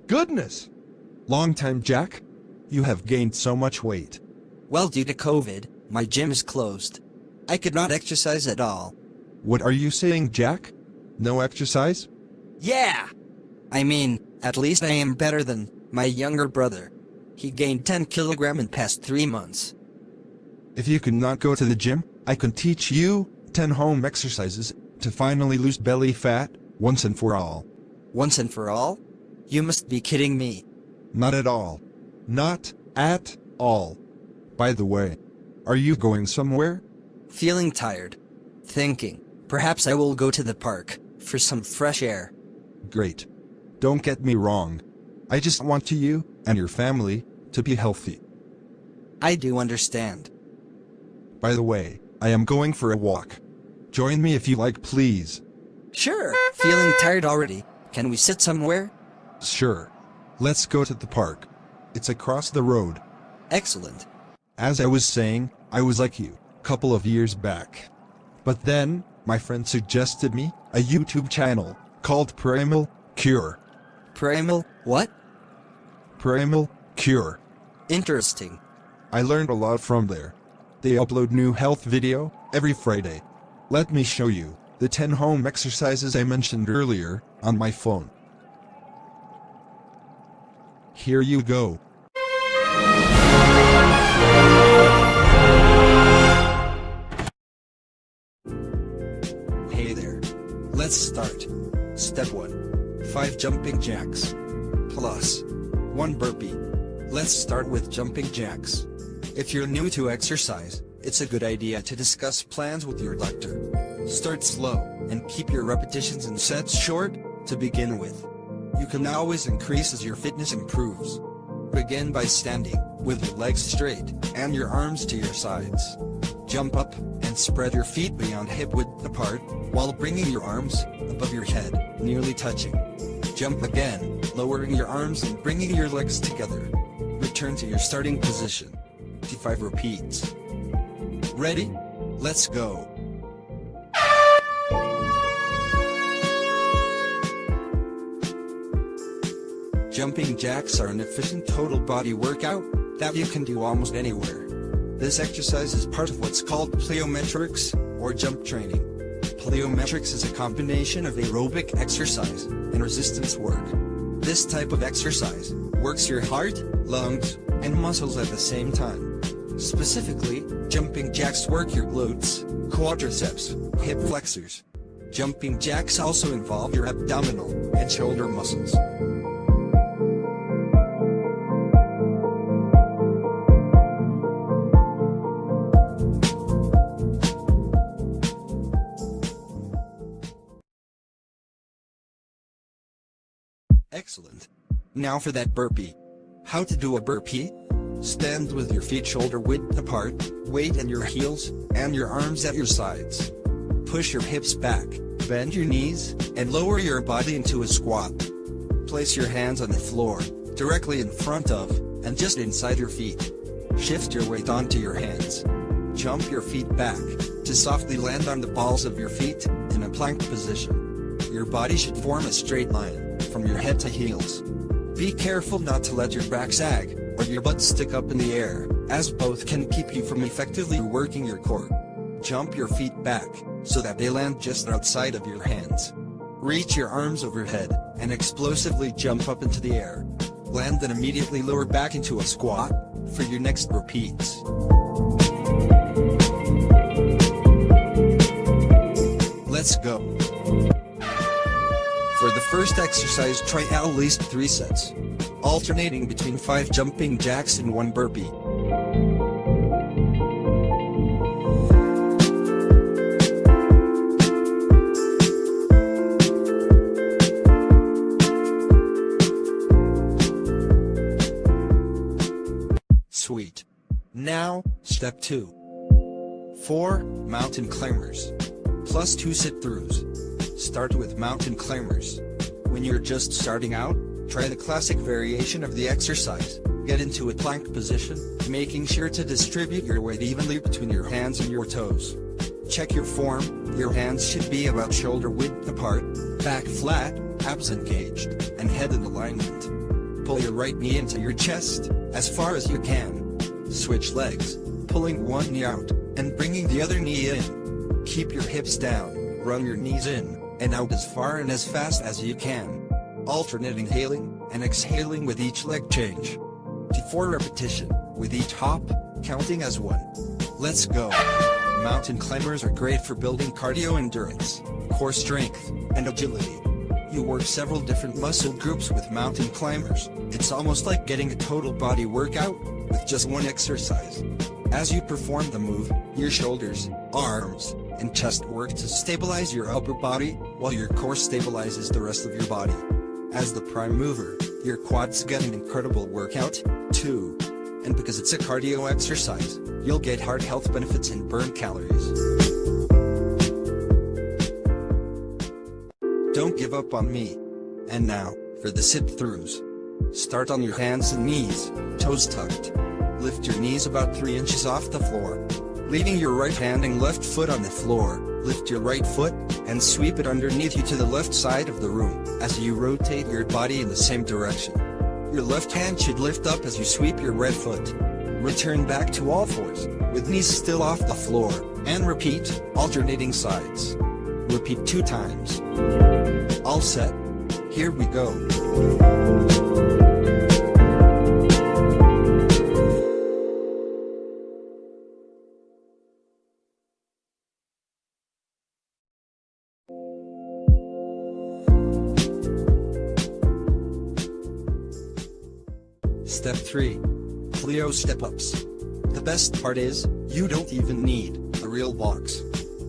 Goodness! Long time, Jack. You have gained so much weight. Well, due to COVID, my gym is closed. I could not exercise at all. What are you saying, Jack? No exercise? Yeah! I mean, at least I am better than my younger brother. He gained 10 kilograms in past 3 months. If you cannot go to the gym, I can teach you 10 home exercises to finally lose belly fat once and for all. Once and for all? You must be kidding me. Not at all. Not at all. By the way, are you going somewhere? Feeling tired. Thinking, perhaps I will go to the park for some fresh air. Great. Don't get me wrong. I just want you and your family to be healthy. I do understand. By the way, I am going for a walk. Join me if you like, please. Sure. Feeling tired already. Can we sit somewhere? Sure. Let's go to the park. It's across the road. Excellent. As I was saying, I was like you, couple of years back. But then, my friend suggested me a YouTube channel called Primal Cure. Primal what? Primal Cure. Interesting. I learned a lot from there. They upload new health video every Friday. Let me show you the 10 home exercises I mentioned earlier on my phone. Here you go. Hey there. Let's start. Step 1. 5 jumping jacks. Plus 1 burpee. Let's start with jumping jacks. If you're new to exercise, it's a good idea to discuss plans with your doctor. Start slow, and keep your repetitions and sets short to begin with. You can always increase as your fitness improves. Begin by standing, with your legs straight, and your arms to your sides. Jump up, and spread your feet beyond hip width apart, while bringing your arms above your head, nearly touching. Jump again, lowering your arms and bringing your legs together. Return to your starting position. 5 repeats. Ready? Let's go. Jumping jacks are an efficient total body workout that you can do almost anywhere. This exercise is part of what's called plyometrics, or jump training. Plyometrics is a combination of aerobic exercise and resistance work. This type of exercise works your heart, lungs, and muscles at the same time. Specifically, jumping jacks work your glutes, quadriceps, hip flexors. Jumping jacks also involve your abdominal and shoulder muscles. Excellent. Now for that burpee. How to do a burpee? Stand with your feet shoulder width apart, weight in your heels, and your arms at your sides. Push your hips back, bend your knees, and lower your body into a squat. Place your hands on the floor, directly in front of, and just inside your feet. Shift your weight onto your hands. Jump your feet back, to softly land on the balls of your feet, in a plank position. Your body should form a straight line, from your head to heels. Be careful not to let your back sag, or your butt stick up in the air, as both can keep you from effectively working your core. Jump your feet back, so that they land just outside of your hands. Reach your arms overhead, and explosively jump up into the air. Land then immediately lower back into a squat, for your next repeats. Let's go. For the first exercise, try at least 3 sets, alternating between 5 jumping jacks and 1 burpee. Sweet. Now, step 2. 4 mountain climbers, plus 2 sit-throughs. Start with mountain climbers. When you're just starting out, try the classic variation of the exercise. Get into a plank position, making sure to distribute your weight evenly between your hands and your toes. Check your form. Your hands should be about shoulder width apart, back flat, abs engaged, and head in alignment. Pull your right knee into your chest, as far as you can. Switch legs, pulling one knee out, and bringing the other knee in. Keep your hips down, run your knees in, and out as far and as fast as you can. Alternate inhaling and exhaling with each leg change. To 4 repetition, with each hop, counting as 1. Let's go. Mountain climbers are great for building cardio endurance, core strength, and agility. You work several different muscle groups with mountain climbers. It's almost like getting a total body workout with just one exercise. As you perform the move, your shoulders, arms, and chest work to stabilize your upper body, while your core stabilizes the rest of your body. As the prime mover, your quads get an incredible workout, too. And because it's a cardio exercise, you'll get heart health benefits and burn calories. Don't give up on me. And now, for the sit-throughs. Start on your hands and knees, toes tucked. Lift your knees about 3 inches off the floor. Leaving your right hand and left foot on the floor, lift your right foot, and sweep it underneath you to the left side of the room, as you rotate your body in the same direction. Your left hand should lift up as you sweep your right foot. Return back to all fours, with knees still off the floor, and repeat, alternating sides. Repeat 2 times. All set. Here we go. Step 3. Plyo step-ups. The best part is, you don't even need a real box.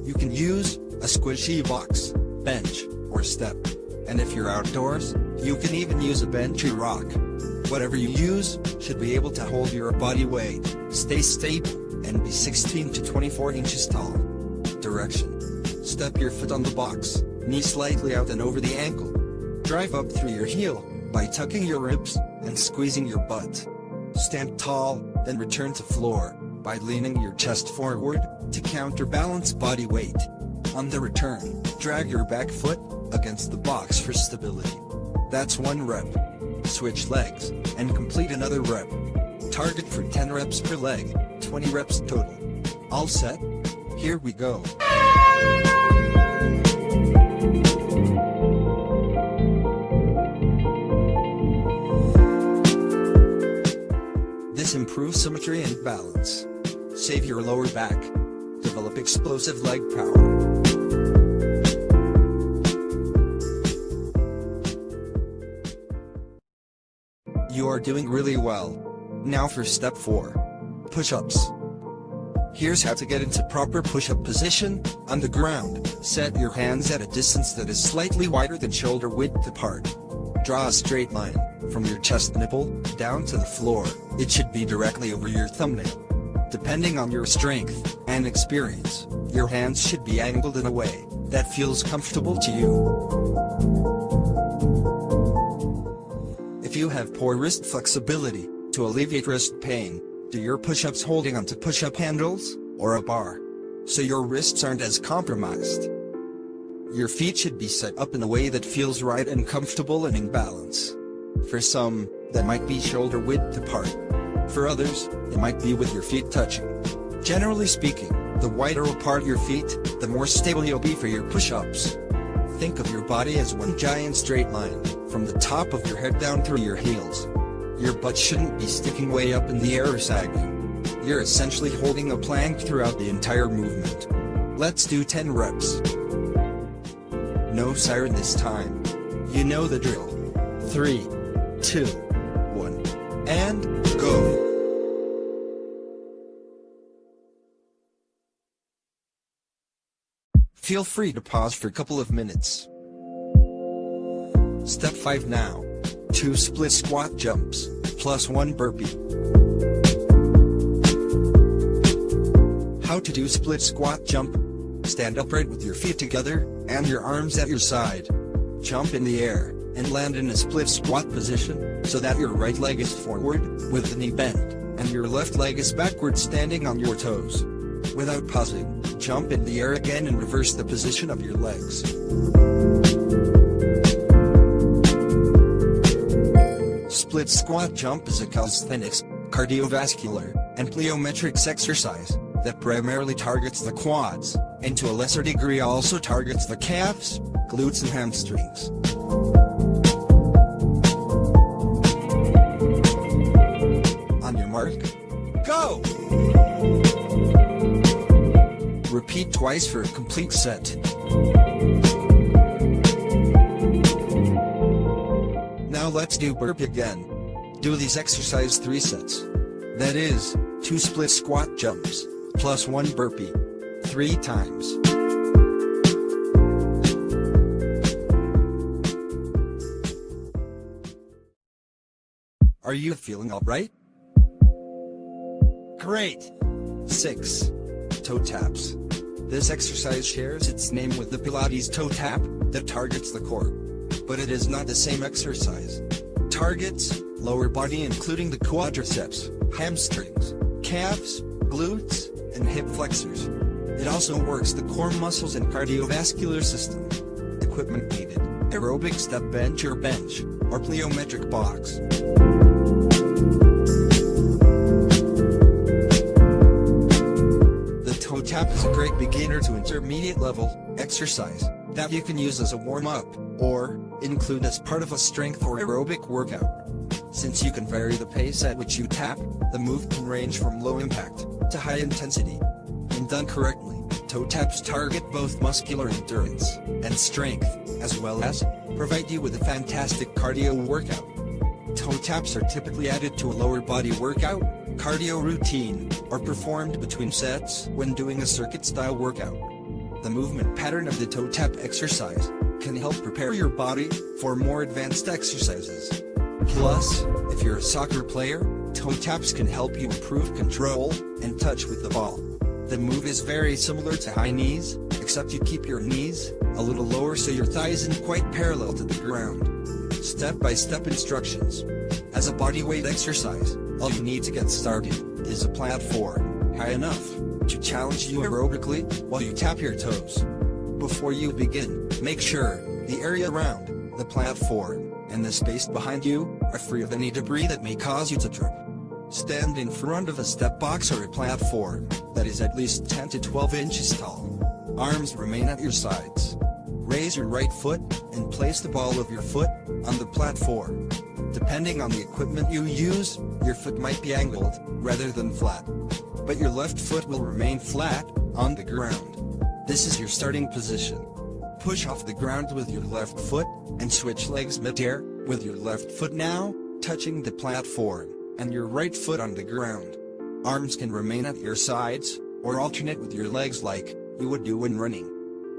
You can use a squishy box, bench, or step. And if you're outdoors, you can even use a bench or rock. Whatever you use should be able to hold your body weight, stay stable, and be 16 to 24 inches tall. Direction. Step your foot on the box, knee slightly out and over the ankle. Drive up through your heel by tucking your ribs and squeezing your butt. Stand tall, then return to floor by leaning your chest forward to counterbalance body weight. On the return, drag your back foot against the box for stability. That's 1 rep. Switch legs and complete another rep. Target for 10 reps per leg, 20 reps total. All set? Here we go. This improves symmetry and balance. Save your lower back. Develop explosive leg power. You are doing really well. Now for step 4. Push-ups. Here's how to get into proper push-up position. On the ground, set your hands at a distance that is slightly wider than shoulder width apart. Draw a straight line from your chest nipple down to the floor. It should be directly over your thumbnail. Depending on your strength and experience, your hands should be angled in a way that feels comfortable to you. If you have poor wrist flexibility, to alleviate wrist pain, do your push-ups holding onto push-up handles or a bar, so your wrists aren't as compromised. Your feet should be set up in a way that feels right and comfortable and in balance. For some, that might be shoulder width apart. For others, it might be with your feet touching. Generally speaking, the wider apart your feet, the more stable you'll be for your push-ups. Think of your body as one giant straight line, from the top of your head down through your heels. Your butt shouldn't be sticking way up in the air or sagging. You're essentially holding a plank throughout the entire movement. Let's do 10 reps. No siren this time. You know the drill. 3, 2, 1, and go. Feel free to pause for a couple of minutes. Step 5 now. 2 split squat jumps, plus 1 burpee. How to do split squat jump. Stand upright with your feet together, and your arms at your side. Jump in the air, and land in a split squat position, so that your right leg is forward, with the knee bent, and your left leg is backward standing on your toes. Without pausing, jump in the air again and reverse the position of your legs. split squat jump is a calisthenics, cardiovascular, and plyometrics exercise that primarily targets the quads, and to a lesser degree also targets the calves, glutes and hamstrings. On your mark, go! Repeat twice for a complete set. Now let's do burpee again. Do these exercises 3 sets. That is, 2 split squat jumps, plus 1 burpee. 3 times. Are you feeling alright? Great! 6. Toe taps. This exercise shares its name with the Pilates toe tap that targets the core. But it is not the same exercise. Targets lower body including the quadriceps, hamstrings, calves, glutes, and hip flexors. It also works the core muscles and cardiovascular system. Equipment needed: aerobic step bench or plyometric box. The toe tap is a great beginner to intermediate level exercise that you can use as a warm-up, or include as part of a strength or aerobic workout. Since you can vary the pace at which you tap, the move can range from low impact to high intensity. When done correctly, toe taps target both muscular endurance and strength, as well as provide you with a fantastic cardio workout. Toe taps are typically added to a lower body workout, cardio routine, or performed between sets when doing a circuit-style workout. The movement pattern of the toe tap exercise can help prepare your body for more advanced exercises. Plus, if you're a soccer player, toe taps can help you improve control and touch with the ball. The move is very similar to high knees, except you keep your knees a little lower so your thigh isn't quite parallel to the ground. Step-by-step instructions. As a bodyweight exercise, all you need to get started is a platform high enough to challenge you aerobically while you tap your toes. Before you begin, make sure the area around the platform and the space behind you are free of any debris that may cause you to trip. Stand in front of a step box or a platform that is at least 10 to 12 inches tall. Arms remain at your sides. Raise your right foot and place the ball of your foot on the platform. Depending on the equipment you use, your foot might be angled rather than flat. But your left foot will remain flat on the ground. This is your starting position. Push off the ground with your left foot and switch legs mid-air, with your left foot now touching the platform and your right foot on the ground. Arms can remain at your sides or alternate with your legs like you would do when running.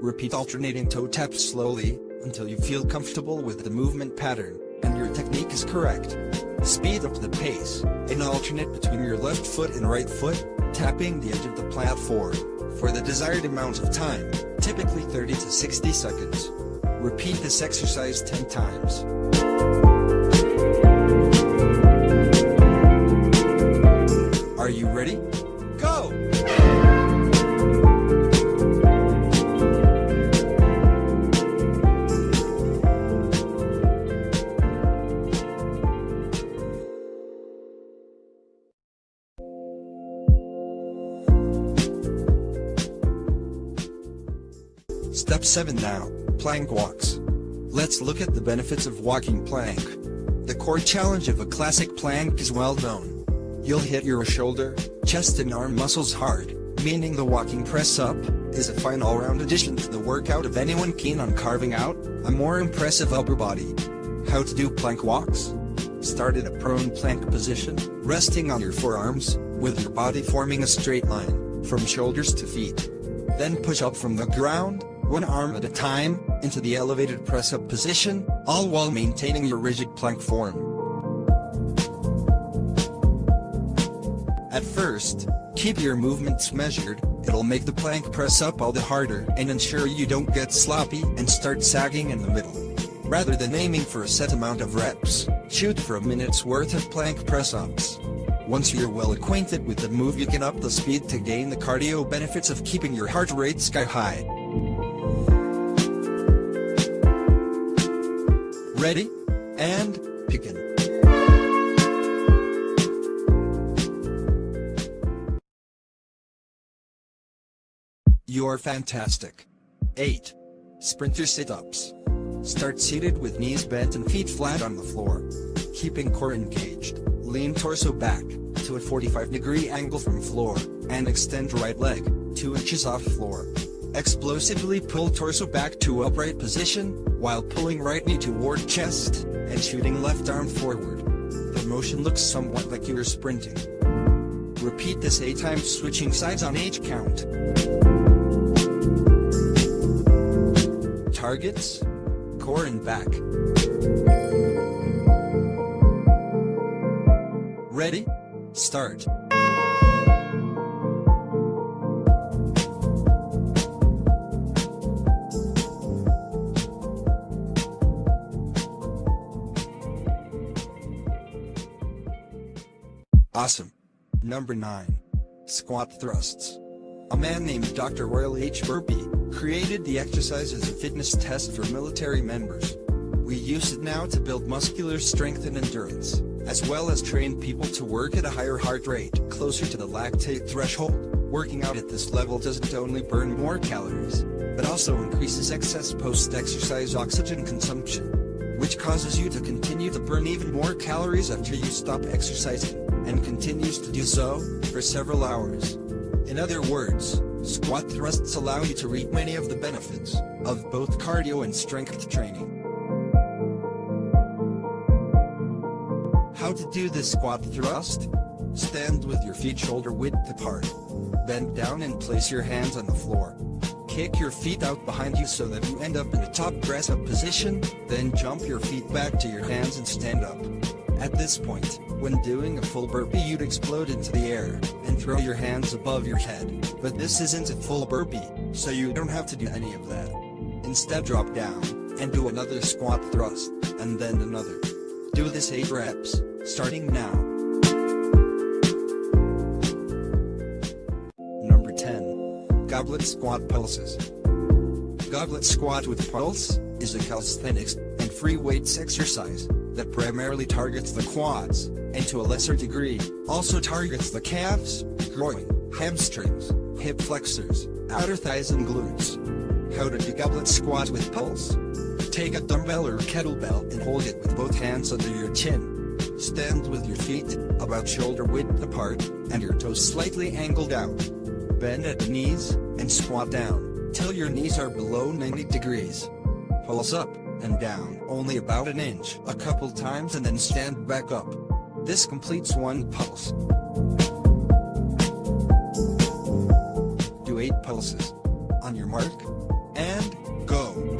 Repeat alternating toe taps slowly until you feel comfortable with the movement pattern and your technique is correct. Speed up the pace and alternate between your left foot and right foot, tapping the edge of the platform for the desired amount of time, typically 30 to 60 seconds. Repeat this exercise 10 times. Are you ready? Go! Step 7 now, plank walks. Let's look at the benefits of walking plank. The core challenge of a classic plank is well known. You'll hit your shoulder, chest and arm muscles hard, meaning the walking press-up is a fine all-round addition to the workout of anyone keen on carving out a more impressive upper body. How to do plank walks? Start in a prone plank position, resting on your forearms, with your body forming a straight line from shoulders to feet. Then push up from the ground, one arm at a time, into the elevated press-up position, all while maintaining your rigid plank form. At first, keep your movements measured. It'll make the plank press up all the harder and ensure you don't get sloppy and start sagging in the middle. Rather than aiming for a set amount of reps, shoot for a minute's worth of plank press-ups. Once you're well acquainted with the move, you can up the speed to gain the cardio benefits of keeping your heart rate sky high. Ready? And begin. You're fantastic. 8. Sprinter sit-ups. Start seated with knees bent and feet flat on the floor. Keeping core engaged, lean torso back to a 45-degree angle from floor, and extend right leg 2 inches off floor. Explosively pull torso back to upright position, while pulling right knee toward chest, and shooting left arm forward. The motion looks somewhat like you are sprinting. Repeat this 8 times, switching sides on each count. Targets: core and back. Ready? Start. Awesome. Number 9. Squat thrusts. A man named Dr. Royal H. Burpee created the exercise as a fitness test for military members. We use it now to build muscular strength and endurance, as well as train people to work at a higher heart rate, closer to the lactate threshold. Working out at this level doesn't only burn more calories, but also increases excess post-exercise oxygen consumption, which causes you to continue to burn even more calories after you stop exercising, and continues to do so for several hours. In other words, squat thrusts allow you to reap many of the benefits of both cardio and strength training. How to do this squat thrust? Stand with your feet shoulder width apart. Bend down and place your hands on the floor. Kick your feet out behind you so that you end up in a top press-up position, then jump your feet back to your hands and stand up. At this point, when doing a full burpee, you'd explode into the air and throw your hands above your head, but this isn't a full burpee, so you don't have to do any of that. Instead, drop down and do another squat thrust, and then another. Do this 8 reps, starting now. Number 10. Goblet squat pulses. Goblet squat with pulse is a calisthenics and free weights exercise that primarily targets the quads, and to a lesser degree, also targets the calves, groin, hamstrings, hip flexors, outer thighs and glutes. How to do goblet squat with pulse? Take a dumbbell or kettlebell and hold it with both hands under your chin. Stand with your feet about shoulder width apart, and your toes slightly angled out. Bend at the knees, and squat down, till your knees are below 90 degrees. Pulse up and down only about an inch a couple times and then stand back up. This completes 1 pulse. Do 8 pulses. On your mark, and go.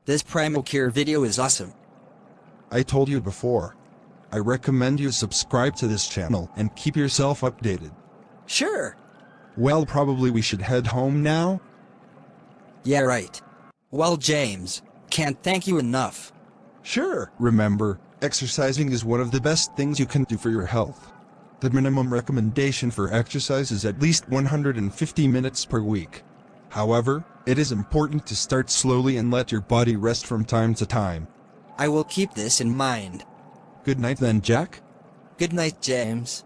This Primal Cure video is awesome. I told you before. I recommend you subscribe to this channel and keep yourself updated. Sure. Well, probably we should head home now? Yeah, right. Well, James, can't thank you enough. Sure. Remember, exercising is one of the best things you can do for your health. The minimum recommendation for exercise is at least 150 minutes per week. However, it is important to start slowly and let your body rest from time to time. I will keep this in mind. Good night then, Jack. Good night, James.